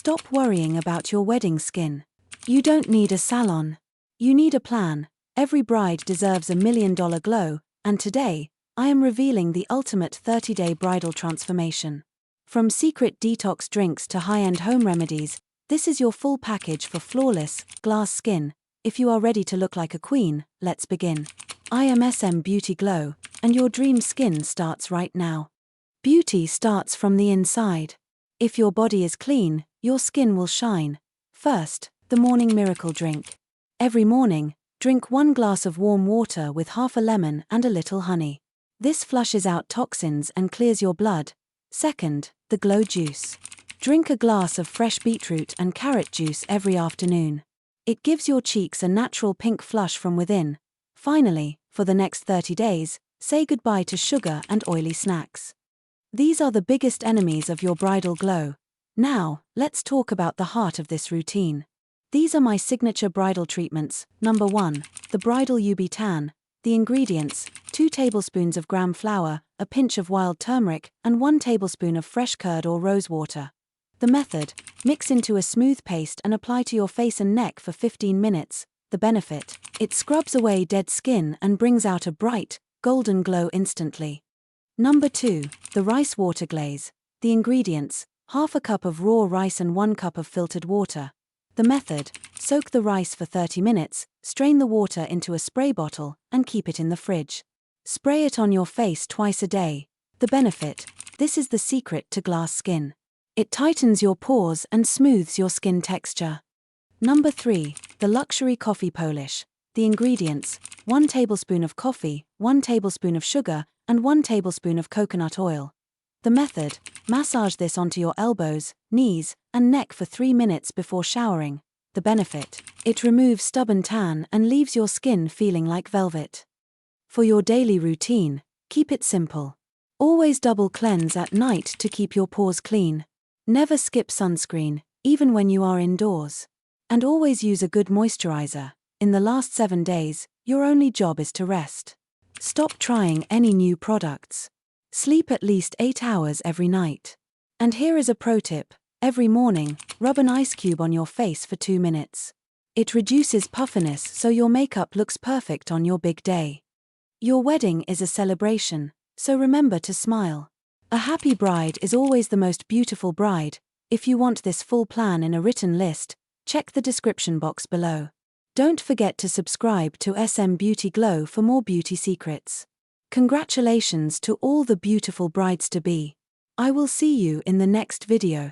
Stop worrying about your wedding skin. You don't need a salon. You need a plan. Every bride deserves $1 million glow, and today, I am revealing the ultimate 30-day bridal transformation. From secret detox drinks to high-end home remedies, this is your full package for flawless, glass skin. If you are ready to look like a queen, let's begin. I am SM Beauty Glow, and your dream skin starts right now. Beauty starts from the inside. If your body is clean, your skin will shine. First, the morning miracle drink. Every morning, drink 1 glass of warm water with half a lemon and a little honey. This flushes out toxins and clears your blood. Second, the glow juice. Drink a glass of fresh beetroot and carrot juice every afternoon. It gives your cheeks a natural pink flush from within. Finally, for the next 30 days, say goodbye to sugar and oily snacks. These are the biggest enemies of your bridal glow. Now, let's talk about the heart of this routine. These are my signature bridal treatments. Number 1, the bridal ubtan. The ingredients: 2 tablespoons of gram flour, a pinch of wild turmeric, and 1 tablespoon of fresh curd or rose water. The method: mix into a smooth paste and apply to your face and neck for 15 minutes. The benefit: it scrubs away dead skin and brings out a bright, golden glow instantly. Number 2, the rice water glaze. The ingredients: half a cup of raw rice and 1 cup of filtered water. The method: soak the rice for 30 minutes, strain the water into a spray bottle, and keep it in the fridge. Spray it on your face twice a day. The benefit: this is the secret to glass skin. It tightens your pores and smooths your skin texture. Number 3, the luxury coffee polish. The ingredients: 1 tablespoon of coffee, 1 tablespoon of sugar, and 1 tablespoon of coconut oil. The method: massage this onto your elbows, knees, and neck for 3 minutes before showering. The benefit: it removes stubborn tan and leaves your skin feeling like velvet. For your daily routine, keep it simple. Always double cleanse at night to keep your pores clean. Never skip sunscreen, even when you are indoors. And always use a good moisturizer. In the last 7 days, your only job is to rest. Stop trying any new products. Sleep at least 8 hours every night. And here is a pro tip: every morning, rub an ice cube on your face for 2 minutes. It reduces puffiness so your makeup looks perfect on your big day. Your wedding is a celebration, so remember to smile. A happy bride is always the most beautiful bride. If you want this full plan in a written list, check the description box below. Don't forget to subscribe to SM Beauty Glow for more beauty secrets. Congratulations to all the beautiful brides-to-be. I will see you in the next video.